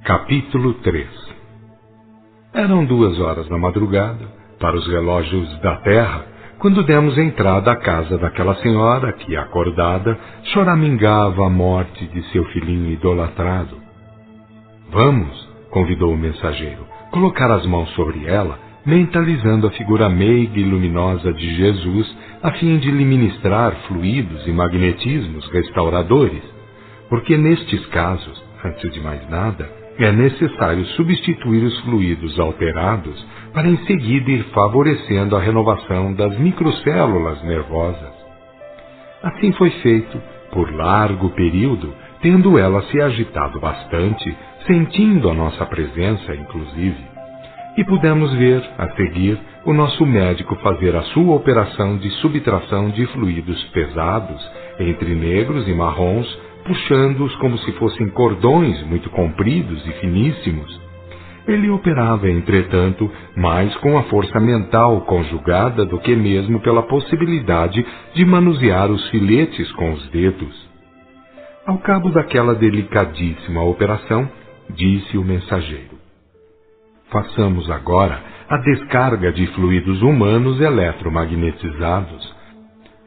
Capítulo 3. Eram 2 horas da madrugada, para os relógios da terra, quando demos entrada à casa daquela senhora que, acordada, choramingava a morte de seu filhinho idolatrado. Vamos, convidou o mensageiro, colocar as mãos sobre ela, mentalizando a figura meiga e luminosa de Jesus, a fim de lhe ministrar fluidos e magnetismos restauradores, porque nestes casos, antes de mais nada, é necessário substituir os fluidos alterados para em seguida ir favorecendo a renovação das microcélulas nervosas. Assim foi feito, por largo período, tendo ela se agitado bastante, sentindo a nossa presença, inclusive. E pudemos ver, a seguir, o nosso médico fazer a sua operação de subtração de fluidos pesados, entre negros e marrons, puxando-os como se fossem cordões muito compridos e finíssimos. Ele operava, entretanto, mais com a força mental conjugada do que mesmo pela possibilidade de manusear os filetes com os dedos. Ao cabo daquela delicadíssima operação, disse o mensageiro: façamos agora a descarga de fluidos humanos eletromagnetizados.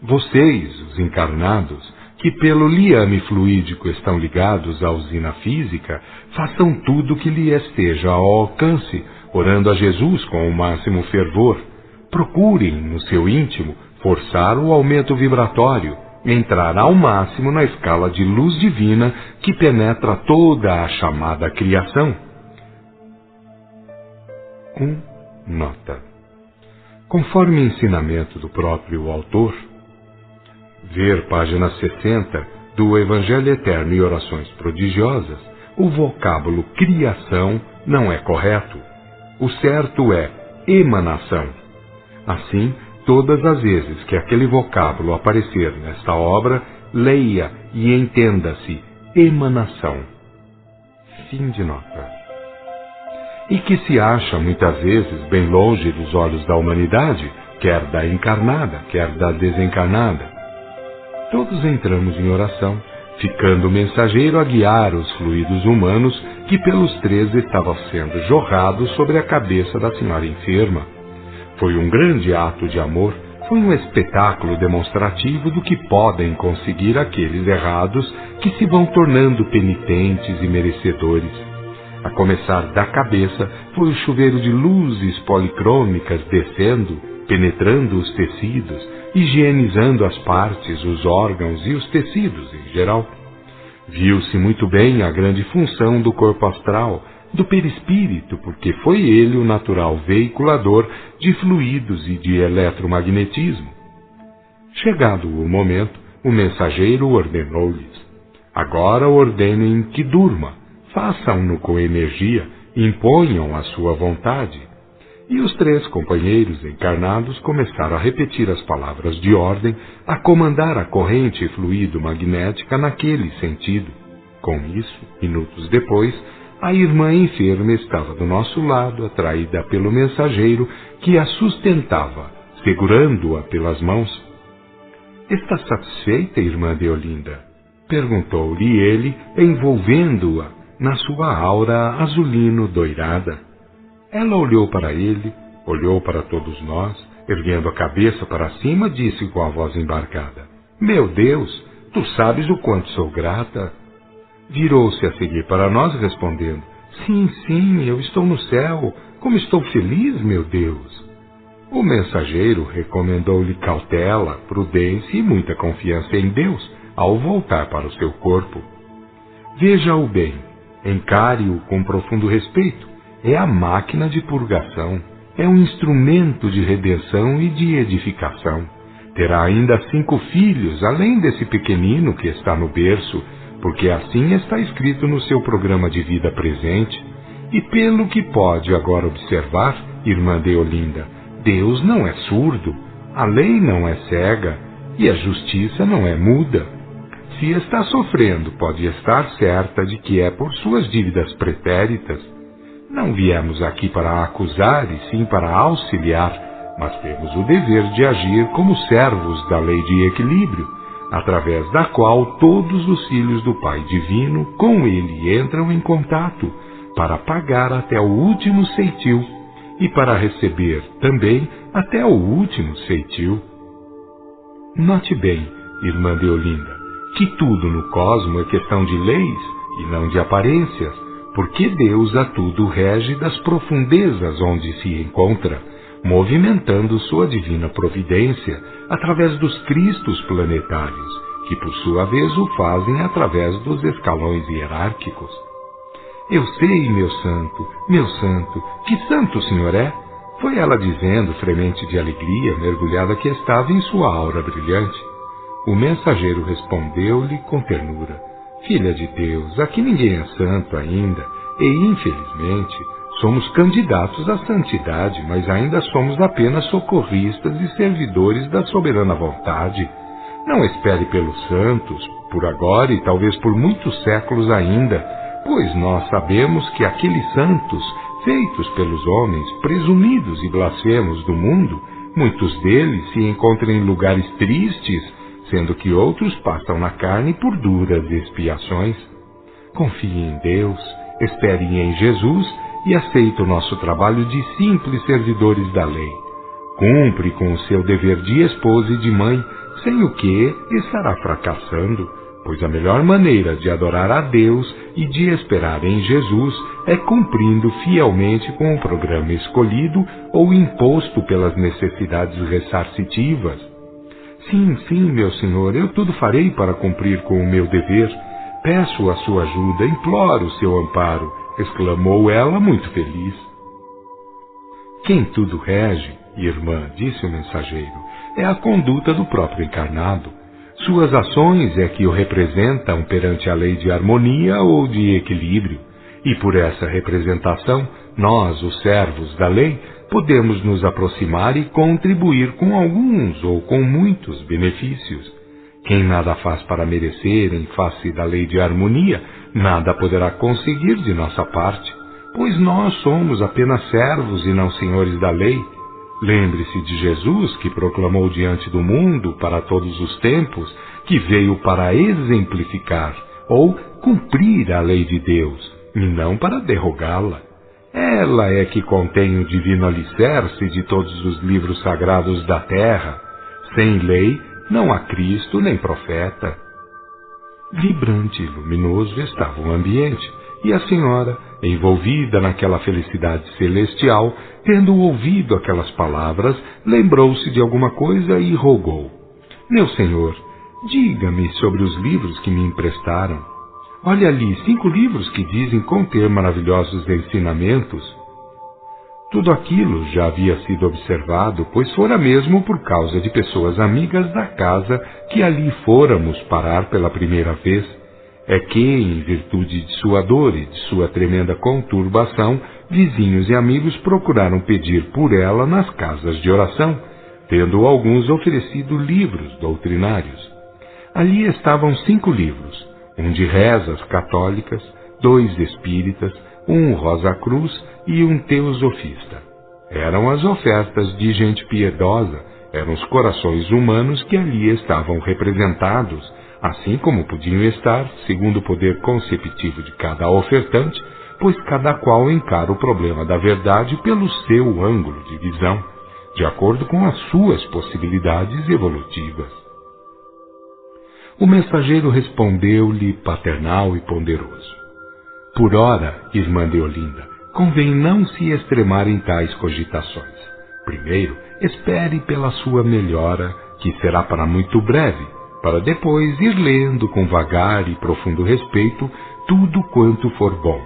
Vocês, os encarnados, que pelo liame fluídico estão ligados à usina física, façam tudo o que lhe esteja ao alcance, orando a Jesus com o máximo fervor. Procurem, no seu íntimo, forçar o aumento vibratório, entrar ao máximo na escala de luz divina que penetra toda a chamada criação. Nota. Conforme ensinamento do próprio autor, ver página 60 do Evangelho Eterno e Orações Prodigiosas, o vocábulo criação não é correto. O certo é emanação. Assim, todas as vezes que aquele vocábulo aparecer nesta obra, leia e entenda-se emanação. Fim de nota. E que se acha muitas vezes bem longe dos olhos da humanidade, quer da encarnada, quer da desencarnada. Todos entramos em oração, ficando o mensageiro a guiar os fluidos humanos que pelos 3 estavam sendo jorrados sobre a cabeça da senhora enferma. Foi um grande ato de amor, foi um espetáculo demonstrativo do que podem conseguir aqueles errados que se vão tornando penitentes e merecedores. A começar da cabeça, foi o chuveiro de luzes policrômicas descendo, penetrando os tecidos, higienizando as partes, os órgãos e os tecidos em geral. Viu-se muito bem a grande função do corpo astral, do perispírito, porque foi ele o natural veiculador de fluidos e de eletromagnetismo. Chegado o momento, o mensageiro ordenou-lhes: agora ordenem que durma, façam-no com energia, imponham a sua vontade. E os 3 companheiros encarnados começaram a repetir as palavras de ordem, a comandar a corrente fluido-magnética naquele sentido. Com isso, minutos depois, a irmã enferma estava do nosso lado, atraída pelo mensageiro que a sustentava, segurando-a pelas mãos. Está satisfeita, irmã Deolinda? Perguntou-lhe ele, envolvendo-a na sua aura azulino-doirada. Ela olhou para ele, olhou para todos nós, erguendo a cabeça para cima, disse com a voz embargada: meu Deus, tu sabes o quanto sou grata. Virou-se a seguir para nós, respondendo: sim, sim, eu estou no céu, como estou feliz, meu Deus. O mensageiro recomendou-lhe cautela, prudência e muita confiança em Deus ao voltar para o seu corpo. Veja-o bem, encare-o com profundo respeito. É a máquina de purgação, é um instrumento de redenção e de edificação. Terá ainda 5 filhos, além desse pequenino que está no berço, porque assim está escrito no seu programa de vida presente. E pelo que pode agora observar, irmã Deolinda, Deus não é surdo, a lei não é cega e a justiça não é muda. Se está sofrendo, pode estar certa de que é por suas dívidas pretéritas. Não viemos aqui para acusar, e sim para auxiliar, mas temos o dever de agir como servos da lei de equilíbrio, através da qual todos os filhos do Pai Divino com ele entram em contato, para pagar até o último ceitil e para receber também até o último ceitil. Note bem, irmã Deolinda, que tudo no cosmo é questão de leis e não de aparências, porque Deus a tudo rege das profundezas onde se encontra, movimentando sua divina providência através dos cristos planetários, que por sua vez o fazem através dos escalões hierárquicos. Eu sei, meu santo, que santo o senhor é? Foi ela dizendo, fremente de alegria, mergulhada que estava em sua aura brilhante. O mensageiro respondeu-lhe com ternura: Filha de Deus, aqui ninguém é santo ainda, e, infelizmente, somos candidatos à santidade, mas ainda somos apenas socorristas e servidores da soberana vontade. Não espere pelos santos, por agora e talvez por muitos séculos ainda, pois nós sabemos que aqueles santos, feitos pelos homens, presumidos e blasfemos do mundo, muitos deles se encontram em lugares tristes, sendo que outros passam na carne por duras expiações. Confie em Deus, espere em Jesus e aceite o nosso trabalho de simples servidores da lei. Cumpre com o seu dever de esposa e de mãe, sem o que estará fracassando, pois a melhor maneira de adorar a Deus e de esperar em Jesus é cumprindo fielmente com o programa escolhido ou imposto pelas necessidades ressarcitivas. Sim, meu senhor, eu tudo farei para cumprir com o meu dever. Peço a sua ajuda, imploro o seu amparo, exclamou ela muito feliz. Quem tudo rege, irmã, disse o mensageiro, é a conduta do próprio encarnado. Suas ações é que o representam perante a lei de harmonia ou de equilíbrio, e por essa representação, nós, os servos da lei, podemos nos aproximar e contribuir com alguns ou com muitos benefícios. Quem nada faz para merecer em face da lei de harmonia, nada poderá conseguir de nossa parte, pois nós somos apenas servos e não senhores da lei. Lembre-se de Jesus, que proclamou diante do mundo, para todos os tempos, que veio para exemplificar ou cumprir a lei de Deus, e não para derrogá-la. Ela é que contém o divino alicerce de todos os livros sagrados da terra. Sem lei, não há Cristo nem profeta. Vibrante e luminoso estava o ambiente, e a senhora, envolvida naquela felicidade celestial, tendo ouvido aquelas palavras, lembrou-se de alguma coisa e rogou: Meu senhor, diga-me sobre os livros que me emprestaram. Olha ali, 5 livros que dizem conter maravilhosos ensinamentos. Tudo aquilo já havia sido observado, pois fora mesmo por causa de pessoas amigas da casa que ali fôramos parar pela primeira vez. É que, em virtude de sua dor e de sua tremenda conturbação, vizinhos e amigos procuraram pedir por ela nas casas de oração, tendo alguns oferecido livros doutrinários. Ali estavam 5 livros, um de rezas católicas, 2 espíritas, um Rosa Cruz e um teosofista. Eram as ofertas de gente piedosa, eram os corações humanos que ali estavam representados, assim como podiam estar, segundo o poder conceptivo de cada ofertante, pois cada qual encara o problema da verdade pelo seu ângulo de visão, de acordo com as suas possibilidades evolutivas. O mensageiro respondeu-lhe paternal e ponderoso: Por ora, irmã Deolinda, convém não se extremar em tais cogitações. Primeiro, espere pela sua melhora, que será para muito breve, para depois ir lendo com vagar e profundo respeito tudo quanto for bom.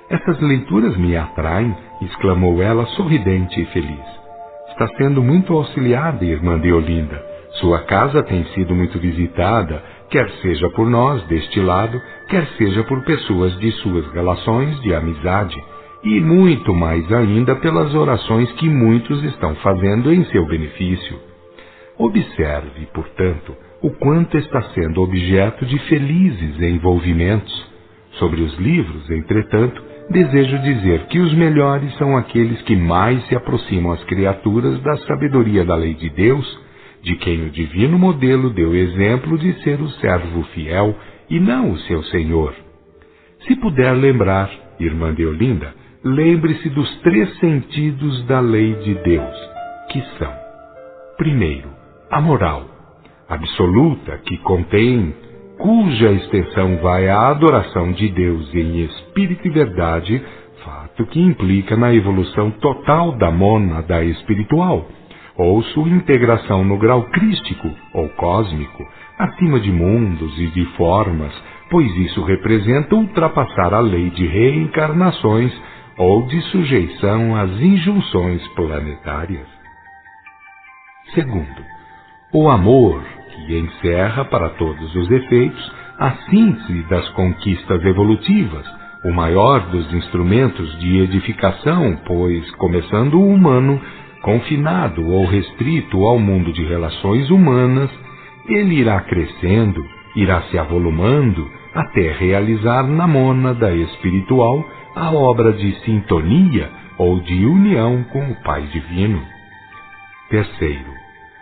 Essas leituras me atraem, exclamou ela sorridente e feliz. Está sendo muito auxiliada, irmã Deolinda. Sua casa tem sido muito visitada, quer seja por nós deste lado, quer seja por pessoas de suas relações de amizade, e muito mais ainda pelas orações que muitos estão fazendo em seu benefício. Observe, portanto, o quanto está sendo objeto de felizes envolvimentos. Sobre os livros, entretanto, desejo dizer que os melhores são aqueles que mais se aproximam às criaturas da sabedoria da lei de Deus, de quem o divino modelo deu exemplo de ser o servo fiel e não o seu senhor. Se puder lembrar, irmã Deolinda, lembre-se dos 3 sentidos da lei de Deus, que são: primeiro, a moral, absoluta, que contém, cuja extensão vai à adoração de Deus em espírito e verdade, fato que implica na evolução total da mônada espiritual, ou sua integração no grau crístico ou cósmico, acima de mundos e de formas, pois isso representa ultrapassar a lei de reencarnações ou de sujeição às injunções planetárias. Segundo, o amor, que encerra para todos os efeitos a síntese das conquistas evolutivas, o maior dos instrumentos de edificação, pois, começando o humano, confinado ou restrito ao mundo de relações humanas, ele irá crescendo, irá se avolumando, até realizar na mônada espiritual a obra de sintonia ou de união com o Pai Divino. Terceiro,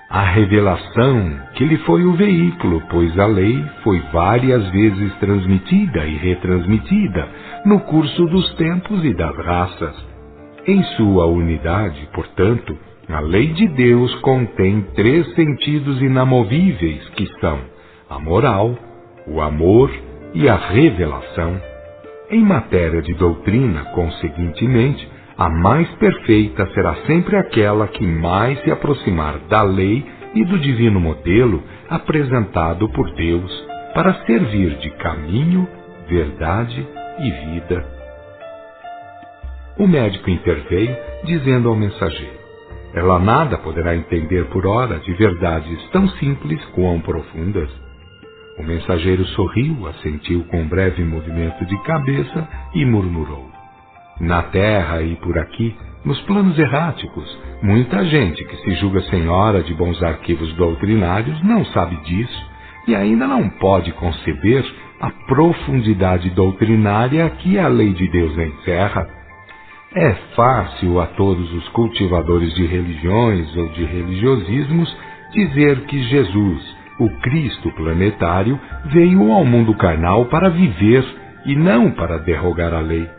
a revelação, que lhe foi o veículo, pois a lei foi várias vezes transmitida e retransmitida no curso dos tempos e das raças. Em sua unidade, portanto, a lei de Deus contém 3 sentidos inamovíveis, que são a moral, o amor e a revelação. Em matéria de doutrina, conseguintemente, a mais perfeita será sempre aquela que mais se aproximar da lei e do divino modelo apresentado por Deus para servir de caminho, verdade e vida. O médico interveio, dizendo ao mensageiro: ela nada poderá entender por ora de verdades tão simples quão profundas. O mensageiro sorriu, assentiu com um breve movimento de cabeça e murmurou: na Terra e por aqui, nos planos erráticos, muita gente que se julga senhora de bons arquivos doutrinários não sabe disso e ainda não pode conceber a profundidade doutrinária que a lei de Deus encerra. É fácil a todos os cultivadores de religiões ou de religiosismos dizer que Jesus, o Cristo planetário, veio ao mundo carnal para viver e não para derrogar a lei.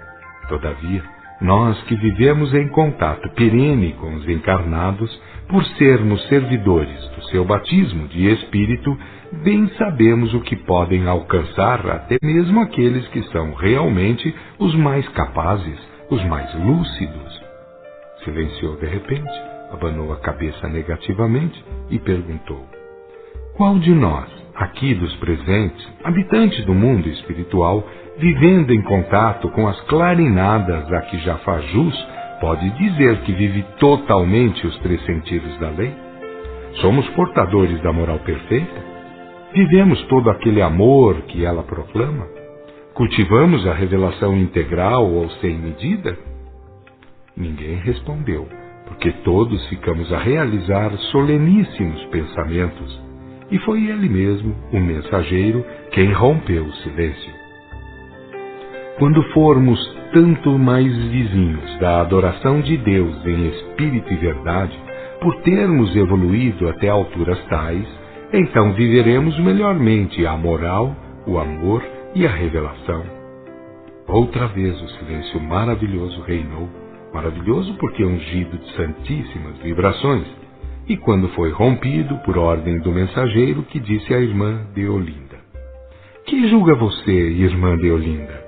Todavia, nós que vivemos em contato perene com os encarnados, por sermos servidores do seu batismo de espírito, bem sabemos o que podem alcançar até mesmo aqueles que são realmente os mais capazes, os mais lúcidos. Silenciou de repente, abanou a cabeça negativamente e perguntou: qual de nós, aqui dos presentes, habitantes do mundo espiritual, vivendo em contato com as clarinadas a que já faz jus, pode dizer que vive totalmente os 3 sentidos da lei? Somos portadores da moral perfeita? Vivemos todo aquele amor que ela proclama? Cultivamos a revelação integral ou sem medida? Ninguém respondeu, porque todos ficamos a realizar soleníssimos pensamentos, e foi ele mesmo, o mensageiro, quem rompeu o silêncio. Quando formos tanto mais vizinhos da adoração de Deus em espírito e verdade, por termos evoluído até alturas tais, então viveremos melhormente a moral, o amor e a revelação. Outra vez o silêncio maravilhoso reinou, maravilhoso porque ungido de santíssimas vibrações, e quando foi rompido por ordem do mensageiro, que disse à irmã Deolinda: que julga você, irmã Deolinda?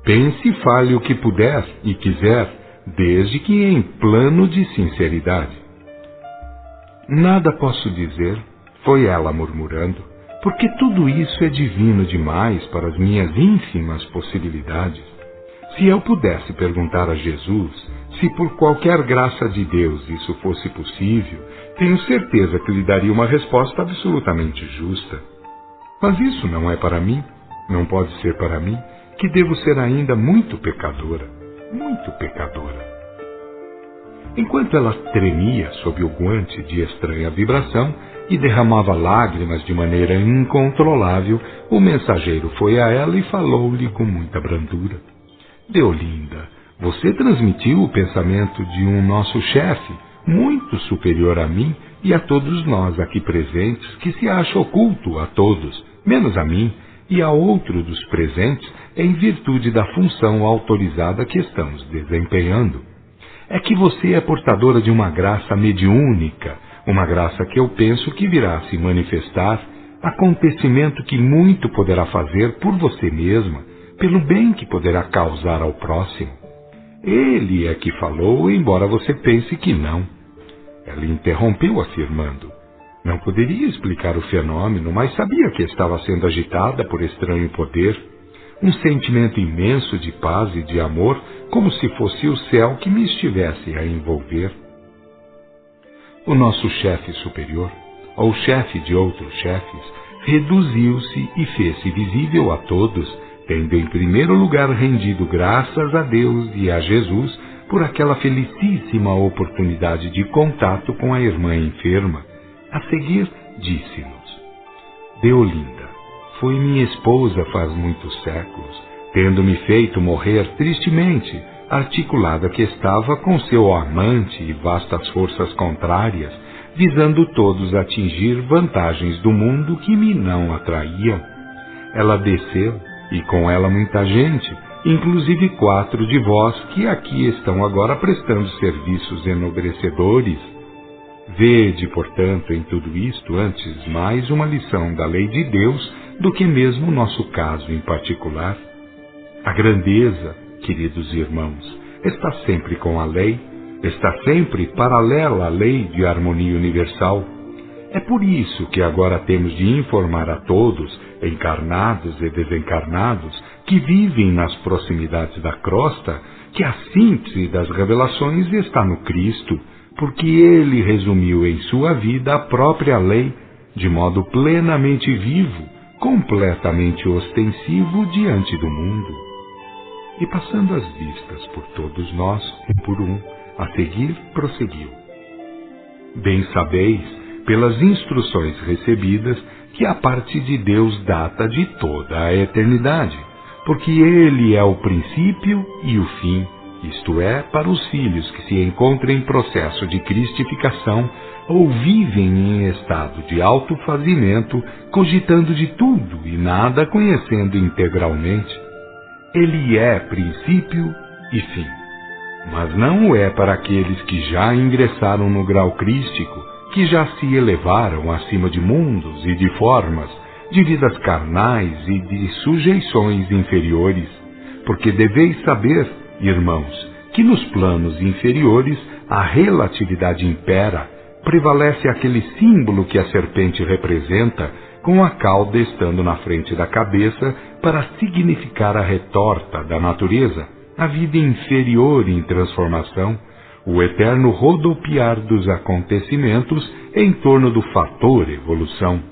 Pense e fale o que puder e quiser, desde que em plano de sinceridade. Nada posso dizer, foi ela murmurando, porque tudo isso é divino demais para as minhas ínfimas possibilidades. Se eu pudesse perguntar a Jesus se por qualquer graça de Deus isso fosse possível, tenho certeza que lhe daria uma resposta absolutamente justa. Mas isso não é para mim, não pode ser para mim, que devo ser ainda muito pecadora, muito pecadora. Enquanto ela tremia sob o guante de estranha vibração e derramava lágrimas de maneira incontrolável, o mensageiro foi a ela e falou-lhe com muita brandura: Deolinda, você transmitiu o pensamento de um nosso chefe, muito superior a mim e a todos nós aqui presentes, que se acha oculto a todos, menos a mim, e a outro dos presentes em virtude da função autorizada que estamos desempenhando. É que você é portadora de uma graça mediúnica, uma graça que eu penso que virá se manifestar, acontecimento que muito poderá fazer por você mesma, pelo bem que poderá causar ao próximo. Ele é que falou, embora você pense que não. Ela interrompeu afirmando: não poderia explicar o fenômeno, mas sabia que estava sendo agitada por estranho poder, um sentimento imenso de paz e de amor, como se fosse o céu que me estivesse a envolver. O nosso chefe superior, ou chefe de outros chefes, reduziu-se e fez-se visível a todos, tendo em primeiro lugar rendido graças a Deus e a Jesus por aquela felicíssima oportunidade de contato com a irmã enferma. A seguir, disse-nos: Deolinda foi minha esposa faz muitos séculos, tendo-me feito morrer tristemente, articulada que estava com seu amante e vastas forças contrárias, visando todos atingir vantagens do mundo que me não atraíam. Ela desceu, e com ela muita gente, inclusive 4 de vós que aqui estão agora prestando serviços enobrecedores. Vede, portanto, em tudo isto, antes mais uma lição da lei de Deus do que mesmo o nosso caso em particular. A grandeza, queridos irmãos, está sempre com a lei, está sempre paralela à lei de harmonia universal. É por isso que agora temos de informar a todos, encarnados e desencarnados, que vivem nas proximidades da crosta, que a síntese das revelações está no Cristo, porque ele resumiu em sua vida a própria lei, de modo plenamente vivo, completamente ostensivo diante do mundo. E passando as vistas por todos nós, um por um, a seguir prosseguiu: bem sabeis, pelas instruções recebidas, que a parte de Deus data de toda a eternidade, porque ele é o princípio e o fim, isto é, para os filhos que se encontram em processo de cristificação ou vivem em estado de autofazimento, cogitando de tudo e nada conhecendo integralmente. Ele é princípio e fim, mas não o é para aqueles que já ingressaram no grau crístico, que já se elevaram acima de mundos e de formas, de vidas carnais e de sujeições inferiores, porque deveis saber, irmãos, que nos planos inferiores a relatividade impera, prevalece aquele símbolo que a serpente representa, com a cauda estando na frente da cabeça para significar a retorta da natureza, a vida inferior em transformação, o eterno rodopiar dos acontecimentos em torno do fator evolução.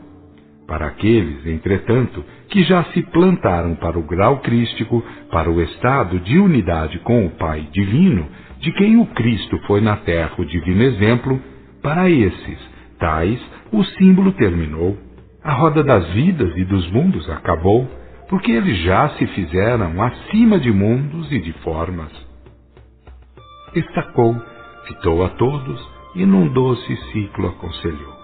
Para aqueles, entretanto, que já se plantaram para o grau crístico, para o estado de unidade com o Pai Divino, de quem o Cristo foi na terra o divino exemplo, para esses, tais, o símbolo terminou, a roda das vidas e dos mundos acabou, porque eles já se fizeram acima de mundos e de formas. Estacou, fitou a todos e num doce ciclo aconselhou: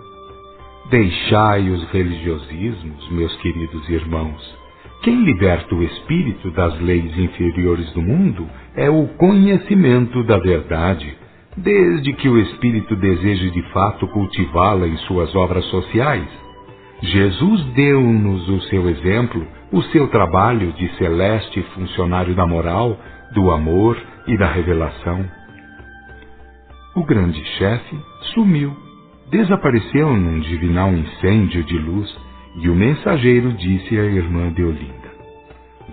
deixai os religiosismos, meus queridos irmãos. Quem liberta o espírito das leis inferiores do mundo é o conhecimento da verdade, desde que o espírito deseje de fato cultivá-la em suas obras sociais. Jesus deu-nos o seu exemplo, o seu trabalho de celeste funcionário da moral, do amor e da revelação. O grande chefe sumiu, desapareceu num divinal incêndio de luz, e o mensageiro disse à irmã Deolinda: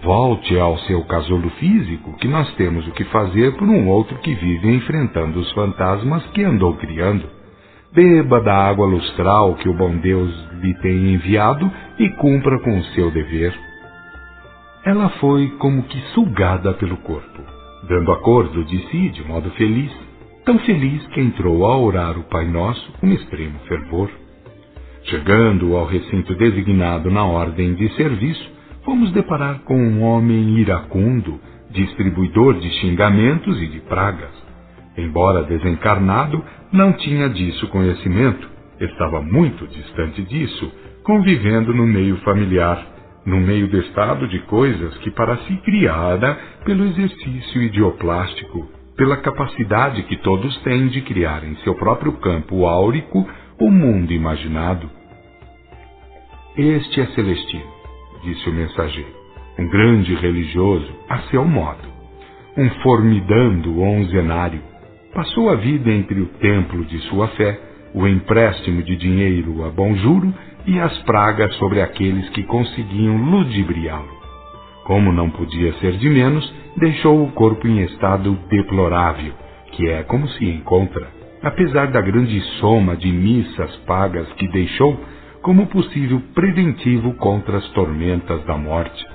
volte ao seu casulo físico, que nós temos o que fazer por um outro que vive enfrentando os fantasmas que andou criando. Beba da água lustral que o bom Deus lhe tem enviado e cumpra com o seu dever. Ela foi como que sugada pelo corpo, dando acordo de si de modo feliz, tão feliz que entrou a orar o Pai Nosso com extremo fervor. Chegando ao recinto designado na ordem de serviço, fomos deparar com um homem iracundo, distribuidor de xingamentos e de pragas. Embora desencarnado, não tinha disso conhecimento, estava muito distante disso, convivendo no meio familiar, no meio do estado de coisas que para si criara pelo exercício idioplástico, pela capacidade que todos têm de criar em seu próprio campo áurico o mundo imaginado. Este é Celestino, disse o mensageiro, um grande religioso a seu modo, um formidando onzenário. Passou a vida entre o templo de sua fé, o empréstimo de dinheiro a bom juro e as pragas sobre aqueles que conseguiam ludibriá-lo. Como não podia ser de menos, deixou o corpo em estado deplorável, que é como se encontra, apesar da grande soma de missas pagas que deixou, como possível preventivo contra as tormentas da morte.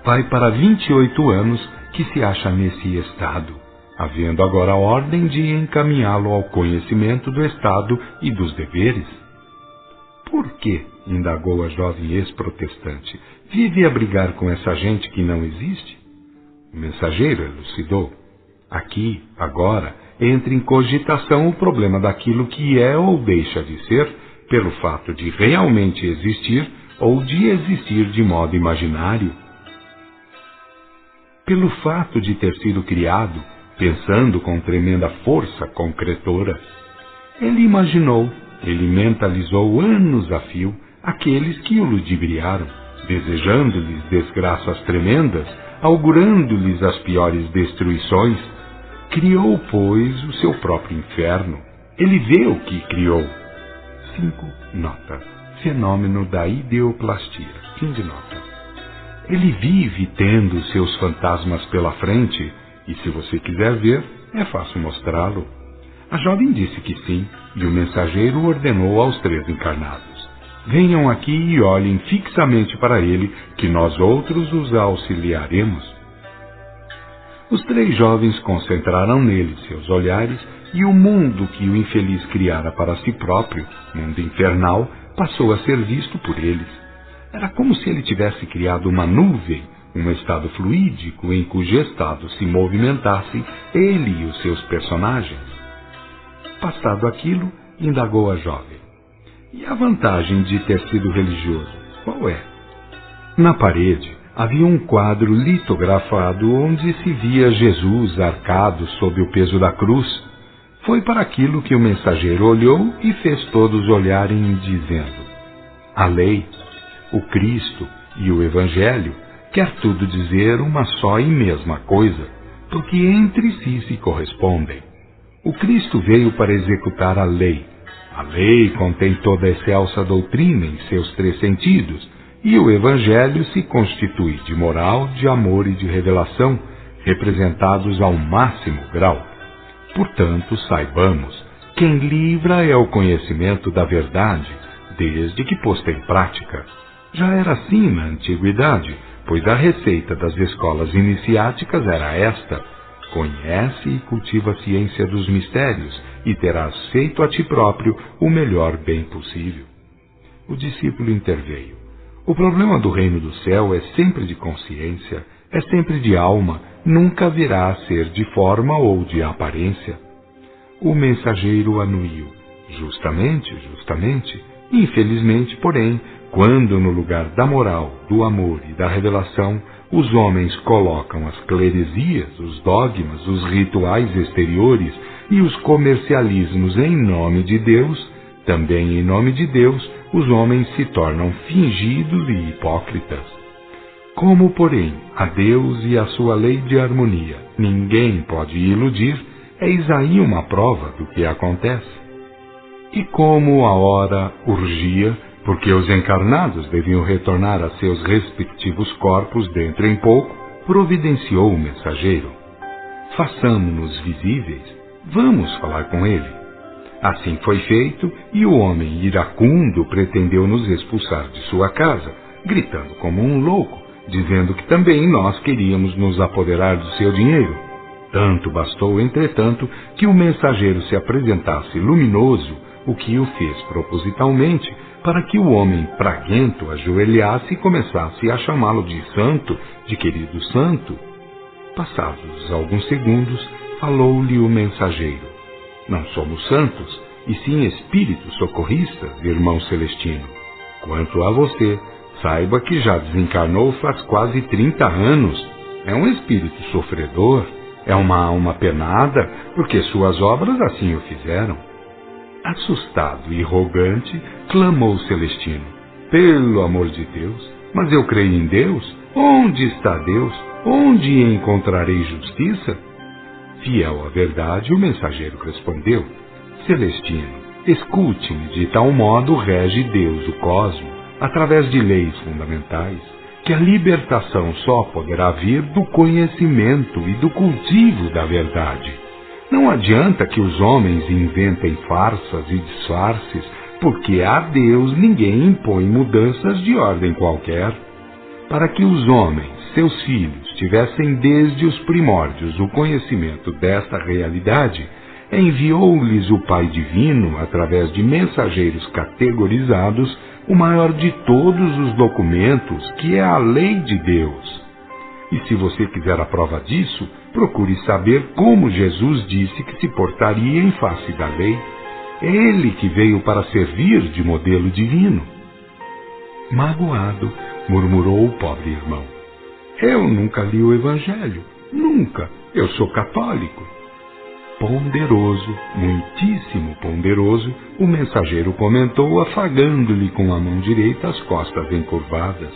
Vai para 28 anos que se acha nesse estado, havendo agora a ordem de encaminhá-lo ao conhecimento do estado e dos deveres. Por que, indagou a jovem ex-protestante, vive a brigar com essa gente que não existe? O mensageiro elucidou. Aqui, agora, entra em cogitação o problema daquilo que é ou deixa de ser, pelo fato de realmente existir ou de existir de modo imaginário. Pelo fato de ter sido criado, pensando com tremenda força concretora. Ele imaginou, ele mentalizou anos a fio aqueles que o ludibriaram, desejando-lhes desgraças tremendas, augurando-lhes as piores destruições. Criou, pois, o seu próprio inferno. Ele vê o que criou. 5. Nota. Fenômeno da ideoplastia. Fim de nota. Ele vive tendo seus fantasmas pela frente, e se você quiser ver, é fácil mostrá-lo. A jovem disse que sim, e o mensageiro ordenou aos 3 encarnados: venham aqui e olhem fixamente para ele, que nós outros os auxiliaremos. Os 3 jovens concentraram nele seus olhares, e o mundo que o infeliz criara para si próprio, mundo infernal, passou a ser visto por eles. Era como se ele tivesse criado uma nuvem, um estado fluídico em cujo estado se movimentassem ele e os seus personagens. Passado aquilo, indagou a jovem: e a vantagem de ter sido religioso, qual é? Na parede havia um quadro litografado onde se via Jesus arcado sob o peso da cruz. Foi para aquilo que o mensageiro olhou e fez todos olharem, dizendo: a lei, o Cristo e o Evangelho quer tudo dizer uma só e mesma coisa, porque entre si se correspondem. O Cristo veio para executar a lei. A lei contém toda a excelsa doutrina em seus 3 sentidos, e o Evangelho se constitui de moral, de amor e de revelação, representados ao máximo grau. Portanto, saibamos, quem livra é o conhecimento da verdade, desde que posta em prática. Já era assim na antiguidade, pois a receita das escolas iniciáticas era esta: conhece e cultiva a ciência dos mistérios, e terás feito a ti próprio o melhor bem possível. O discípulo interveio: o problema do reino do céu é sempre de consciência, é sempre de alma, nunca virá a ser de forma ou de aparência. O mensageiro anuiu: justamente, infelizmente, porém, quando no lugar da moral, do amor e da revelação, os homens colocam as cleresias, os dogmas, os rituais exteriores e os comercialismos em nome de Deus, também em nome de Deus, os homens se tornam fingidos e hipócritas. Como, porém, a Deus e a sua lei de harmonia ninguém pode iludir, eis aí uma prova do que acontece. E como a hora urgia, porque os encarnados deviam retornar a seus respectivos corpos dentro em pouco, providenciou o mensageiro: façamos-nos visíveis, vamos falar com ele. Assim foi feito, e o homem iracundo pretendeu nos expulsar de sua casa, gritando como um louco, dizendo que também nós queríamos nos apoderar do seu dinheiro. Tanto bastou, entretanto, que o mensageiro se apresentasse luminoso, o que o fez propositalmente, para que o homem praguento ajoelhasse e começasse a chamá-lo de santo, de querido santo. Passados alguns segundos, falou-lhe o mensageiro: não somos santos, e sim espíritos socorristas, irmão Celestino. Quanto a você, Saiba que já desencarnou faz quase 30 anos. É um espírito sofredor, é uma alma penada, porque suas obras assim o fizeram. Assustado e rogante, clamou Celestino: pelo amor de Deus, mas eu creio em Deus. Onde está Deus? Onde encontrarei justiça? Fiel à verdade, o mensageiro respondeu: Celestino, escute-me, de tal modo rege Deus o cosmo, através de leis fundamentais, que a libertação só poderá vir do conhecimento e do cultivo da verdade. Não adianta que os homens inventem farsas e disfarces, porque a Deus ninguém impõe mudanças de ordem qualquer. Para que os homens, seus filhos, tivessem desde os primórdios o conhecimento desta realidade, enviou-lhes o Pai Divino, através de mensageiros categorizados, o maior de todos os documentos, que é a lei de Deus. E se você quiser a prova disso, procure saber como Jesus disse que se portaria em face da lei. Ele que veio para servir de modelo divino. Magoado, murmurou o pobre irmão: eu nunca li o Evangelho, nunca. Eu sou católico. Ponderoso, muitíssimo ponderoso, o mensageiro comentou, afagando-lhe com a mão direita as costas encurvadas: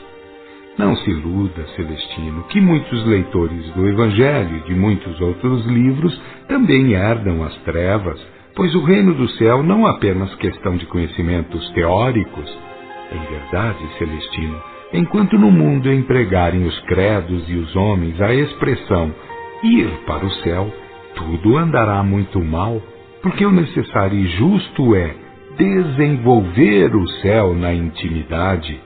não se iluda, Celestino, que muitos leitores do Evangelho e de muitos outros livros também herdam as trevas, pois o reino do céu não é apenas questão de conhecimentos teóricos. Em verdade, Celestino, enquanto no mundo empregarem os credos e os homens a expressão ir para o céu, tudo andará muito mal, porque o necessário e justo é desenvolver o céu na intimidade.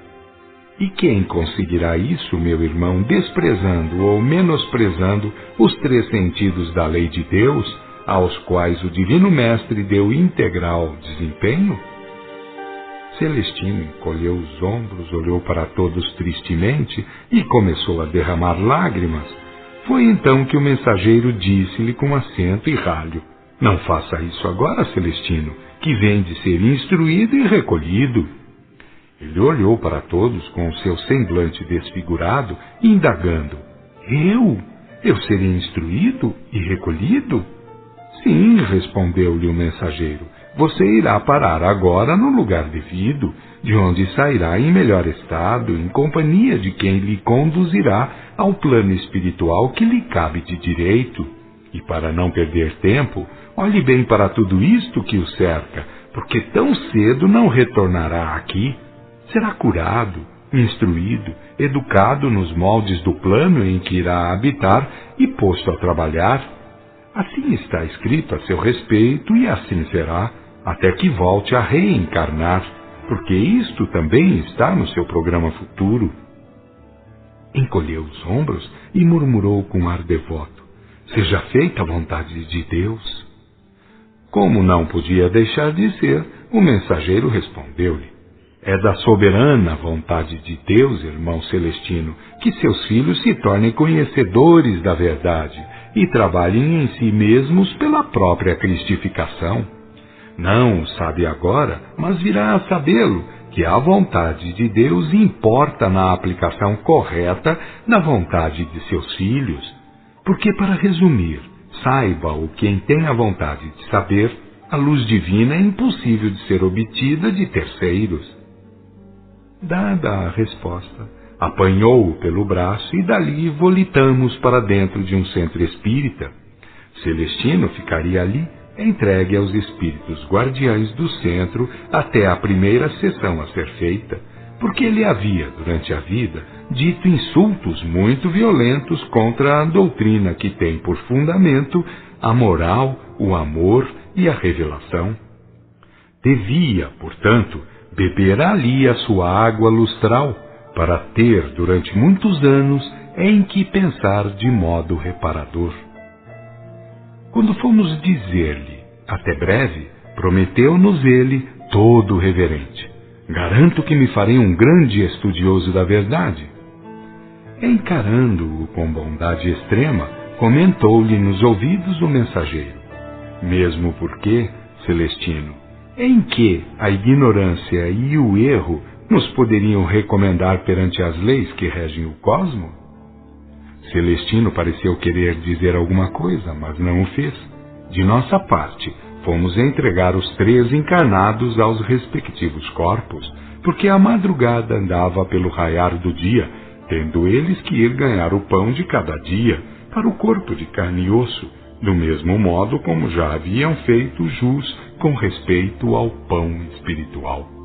E quem conseguirá isso, meu irmão, desprezando ou menosprezando os 3 sentidos da lei de Deus, aos quais o Divino Mestre deu integral desempenho? Celestino encolheu os ombros, olhou para todos tristemente e começou a derramar lágrimas. Foi então que o mensageiro disse-lhe com acento e ralho: não faça isso agora, Celestino, que vem de ser instruído e recolhido. Ele olhou para todos com o seu semblante desfigurado, indagando: eu serei instruído e recolhido? Sim, respondeu-lhe o mensageiro, você irá parar agora no lugar devido, de onde sairá em melhor estado, em companhia de quem lhe conduzirá ao plano espiritual que lhe cabe de direito. E para não perder tempo, olhe bem para tudo isto que o cerca, porque tão cedo não retornará aqui. Será curado, instruído, educado nos moldes do plano em que irá habitar e posto a trabalhar. Assim está escrito a seu respeito e assim será, até que volte a reencarnar, porque isto também está no seu programa futuro. Encolheu os ombros e murmurou com ar devoto: seja feita a vontade de Deus. Como não podia deixar de ser, o mensageiro respondeu-lhe: é da soberana vontade de Deus, irmão Celestino, que seus filhos se tornem conhecedores da verdade e trabalhem em si mesmos pela própria cristificação. Não o sabe agora, mas virá a sabê-lo, que a vontade de Deus importa na aplicação correta da vontade de seus filhos. Porque, para resumir, saiba-o quem tem a vontade de saber, a luz divina é impossível de ser obtida de terceiros. Dada a resposta, apanhou-o pelo braço e dali volitamos para dentro de um centro espírita. Celestino ficaria ali, entregue aos espíritos guardiães do centro até a primeira sessão a ser feita, porque ele havia, durante a vida, dito insultos muito violentos contra a doutrina que tem por fundamento a moral, o amor e a revelação. Devia, portanto, beber ali a sua água lustral, para ter, durante muitos anos, em que pensar de modo reparador. Quando fomos dizer-lhe, até breve, prometeu-nos ele, todo reverente: garanto que me farei um grande estudioso da verdade. Encarando-o com bondade extrema, comentou-lhe nos ouvidos o mensageiro: mesmo porque, Celestino, em que a ignorância e o erro nos poderiam recomendar perante as leis que regem o cosmo? Celestino pareceu querer dizer alguma coisa, mas não o fez. De nossa parte, fomos entregar os 3 encarnados aos respectivos corpos, porque a madrugada andava pelo raiar do dia, tendo eles que ir ganhar o pão de cada dia para o corpo de carne e osso, do mesmo modo como já haviam feito jus com respeito ao pão espiritual.